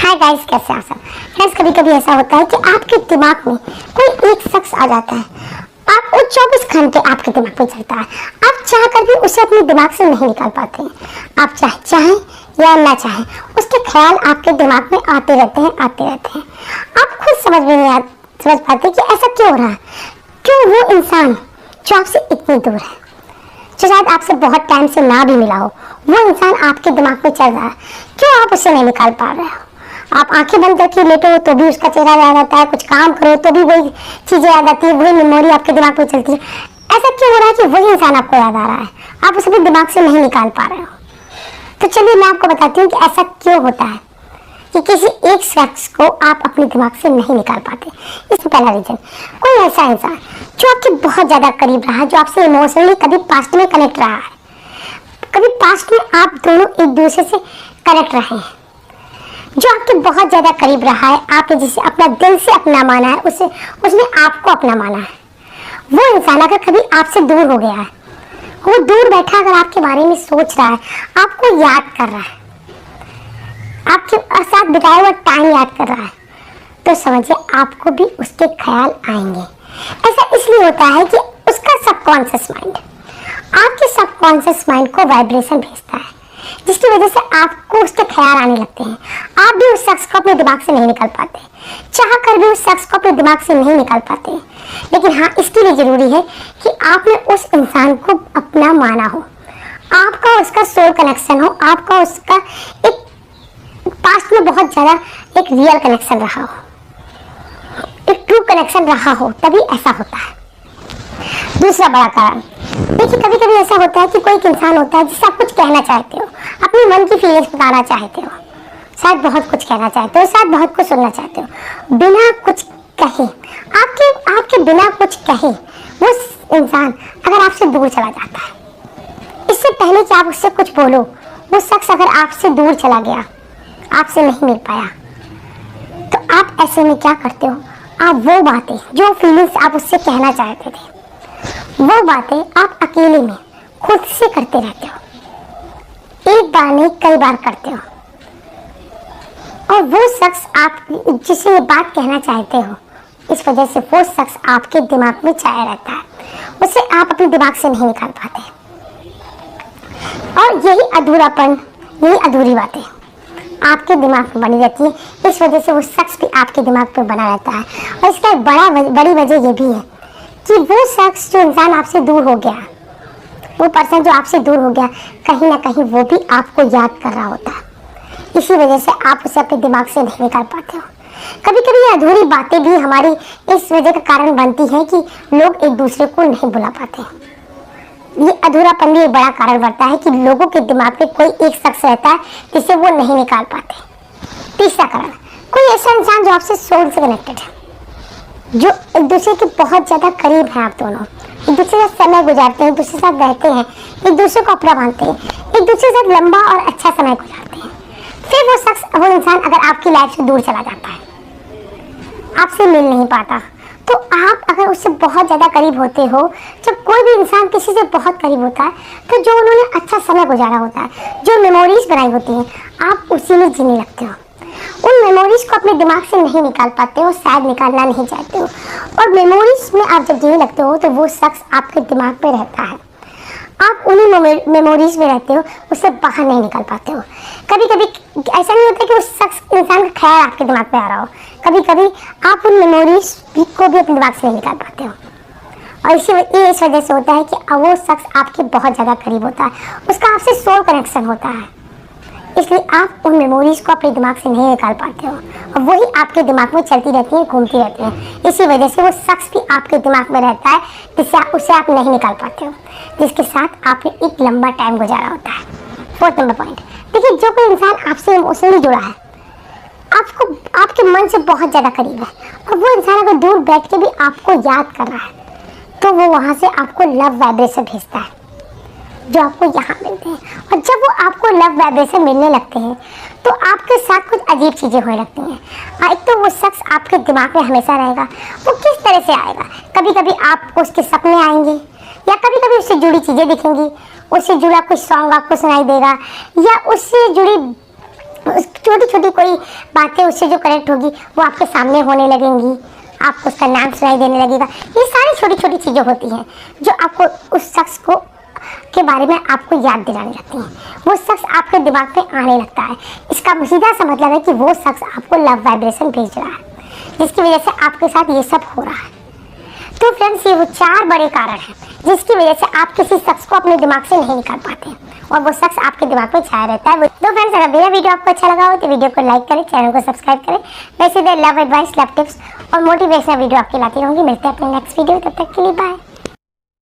Hi guys, कैसे हैं आप सब। फ्रेंड्स, कभी कभी ऐसा होता है कि आपके दिमाग में कोई एक शख्स आ जाता है। आप वो 24 घंटे आपके दिमाग में चलता है। आप चाह कर भी उसे अपने दिमाग से नहीं निकाल पाते हैं। आप चाहें या ना चाहें, उसके ख्याल आपके दिमाग में आते रहते हैं। आप खुद समझ पाते कि ऐसा क्यों हो रहा है। क्यों वो इंसान जो आपसे इतनी दूर है, जो शायद आपसे बहुत टाइम से ना भी मिला हो, वो इंसान आपके दिमाग में चल रहा है, क्यों आप उसे नहीं निकाल पा रहे हो। आप आंखें बंद करके लेटे हो तो भी उसका चेहरा याद आता है, कुछ काम करो तो भी वही चीजें याद आती है, वही मेमोरी आपके दिमाग में चलती है। ऐसा क्यों हो रहा है कि वही इंसान आपको याद आ रहा है, आप उसे अपने दिमाग से नहीं निकाल पा रहे हो। तो चलिए मैं आपको बताती हूँ कि ऐसा क्यों होता है कि किसी एक शख्स को आप अपने दिमाग से नहीं निकाल पाते। इसमें पहला रीजन, कोई ऐसा इंसान जो आपके बहुत ज्यादा करीब रहा है, जो आपसे इमोशनली कभी पास्ट में कनेक्ट रहा है, कभी पास्ट में आप दोनों एक दूसरे से कनेक्ट रहे हैं, जो आपके बहुत ज्यादा करीब रहा है, आपने जिसे अपना दिल से अपना माना है, उसने आपको अपना माना है। वो इंसान अगर कभी आपसे दूर हो गया है, वो दूर बैठा अगर आपके बारे में सोच रहा है, आपको याद कर रहा है, आपके साथ बिताया हुआ टाइम याद कर रहा है, तो समझिए आपको भी उसके ख्याल आएंगे। ऐसा इसलिए होता है कि उसका सबकॉन्शियस माइंड आपके सबकॉन्शियस माइंड को वाइब्रेशन भेजता है, जिसकी वजह से आपको उसके ख्याल आने लगते हैं। आप भी उस शख्स को अपने दिमाग से नहीं निकाल पाते, चाह कर भी उस शख्स को अपने दिमाग से नहीं निकाल पाते। लेकिन हाँ, इसके लिए जरूरी है कि आपने उस इंसान को अपना माना हो, आपका उसका सोल कनेक्शन हो, आपका उसका एक पास्ट में बहुत ज्यादा एक रियल कनेक्शन रहा हो, एक ट्रू कनेक्शन रहा हो, तभी ऐसा होता है। दूसरा बड़ा कारण, देखिए कभी कभी ऐसा होता है कि कोई एक इंसान होता है जिससे आप कुछ कहना चाहते हो, अपने मन की फीलिंग्स बताना चाहते हो, शायद बहुत कुछ कहना चाहते हो, शायद बहुत कुछ सुनना चाहते हो, बिना कुछ कहे, आपके बिना कुछ कहे वो इंसान अगर आपसे दूर चला जाता है, इससे पहले कि आप उससे कुछ बोलो, वो शख्स अगर आपसे दूर चला गया, आपसे नहीं मिल पाया, तो आप ऐसे में क्या करते हो, आप वो बातें, जो फीलिंग्स आप उससे कहना चाहते थे, वो बातें आप अकेले में खुद से करते रहते हो। एक बार नहीं, कई बार करते हो। और वो शख्स आप जिसे ये बात कहना चाहते हो, इस वजह से वो शख्स आपके दिमाग में छाया रहता है, उसे आप अपने दिमाग से नहीं निकाल पाते। और यही अधूरापन, यही अधूरी बातें आपके दिमाग में बनी रहती है, इस वजह से वो शख्स भी आपके दिमाग पे बना रहता है। और इसका बड़ी वजह ये भी है कि वो शख्स, जो इंसान आपसे दूर हो गया, वो पर्सन जो आपसे दूर हो गया, कहीं ना कहीं वो भी आपको याद कर रहा होता है। इसी वजह से आप उसे अपने दिमाग से नहीं निकाल पाते हो। कभी कभी ये अधूरी बातें भी हमारी इस वजह का कारण बनती है कि लोग एक दूसरे को नहीं बुला पाते। ये अधूरापन भी एक बड़ा कारण बनता है कि लोगों के दिमाग में कोई एक शख्स रहता है जिसे वो नहीं निकाल पाते। तीसरा कारण, कोई ऐसा इंसान जो आपसे सोल से कनेक्टेड है, जो एक दूसरे के बहुत ज्यादा करीब है, आप दोनों एक दूसरे के साथ समय गुजारते हैं, एक दूसरे के साथ रहते हैं, एक दूसरे को अपना मानते हैं, एक दूसरे के साथ लंबा और अच्छा समय गुजारते हैं। फिर वो शख्स, वो इंसान अगर आपकी लाइफ से दूर चला जाता है, आपसे मिल नहीं पाता, तो आप अगर उससे बहुत ज़्यादा करीब होते हो, जब कोई भी इंसान किसी से बहुत करीब होता है, तो जो उन्होंने अच्छा समय गुजारा होता है, जो मेमोरीज बनाई होती हैं, आप उसी में जीने लगते हो। उन मेमोरीज को अपने दिमाग से नहीं निकाल पाते हो, शायद निकालना नहीं चाहते हो। और मेमोरीज में आप जब जीने लगते हो, तो वो शख्स आपके दिमाग में रहता है, आप उन्हीं मेमोरीज में रहते हो, उससे बाहर नहीं निकल पाते हो। कभी कभी ऐसा नहीं होता कि उस शख्स, इंसान का ख्याल आपके दिमाग में आ रहा हो, कभी कभी आप उन मेमोरीज को भी अपने दिमाग से नहीं निकाल पाते हो। और इस वजह से होता है कि वो शख्स आपके बहुत ज़्यादा करीब होता है, उसका आपसे सोल कनेक्शन होता है, इसलिए आप उन मेमोरीज को अपने दिमाग से नहीं निकाल पाते हो, और वही आपके दिमाग में चलती रहती है, घूमती रहती है। इसी वजह से वो शख्स भी आपके दिमाग में रहता है, जिससे उसे आप नहीं निकाल पाते हो, जिसके साथ आपने एक लंबा टाइम गुजारा होता है। फोर्थ नंबर पॉइंट, देखिए जो कोई इंसान आपसे इमोशनली जुड़ा है, आपको आपके मन से बहुत ज़्यादा करीब है, और वो इंसान अगर दूर बैठ के भी आपको याद कर रहा है, तो वो वहाँ से आपको लव वाइब्रेशन भेजता है, जो आपको यहाँ मिलते हैं। और जब वो आपको लव वाइब्रेशन मिलने लगते हैं, तो आपके साथ कुछ अजीब चीज़ें होने लगती हैं। एक तो वो शख्स आपके दिमाग में हमेशा रहेगा। वो किस तरह से आएगा, कभी कभी आपको उसके सपने आएंगे, या कभी कभी उससे जुड़ी चीज़ें दिखेंगी, उससे जुड़ा कुछ सॉन्ग आपको सुनाई देगा, या उससे जुड़ी छोटी छोटी कोई बातें उससे जो कनेक्ट होगी वो आपके सामने होने लगेंगी, आपको उसका नाम सुनाई देने लगेगा। ये सारी छोटी छोटी चीज़ें होती हैं जो आपको उस शख्स को के बारे में आपको याद दिलाने लगती हैं। वो शख्स आपके दिमाग में आने लगता है। इसका सीधा सा मतलब है कि वो शख्स आपको लव वाइब्रेशन भेज रहा है, जिसकी वजह से आपके साथ ये सब हो रहा है। तो फ्रेंड्स, ये वो 4 बड़े कारण हैं जिसकी वजह से आप किसी शख्स को अपने दिमाग से नहीं निकाल पाते और वो शख्स आपके दिमाग में छाया रहता है। तो फ्रेंड्स, अगर मेरा वीडियो आपको अच्छा लगा हो तो वीडियो को लाइक करें, चैनल को सब्सक्राइब करें। वैसे लव एडवाइस, लव टिप्स और मोटिवेशनल वीडियो आपके लाती रहूँगी। मिलते हैं अपने नेक्स्ट वीडियो, तब तक के लिए बाय।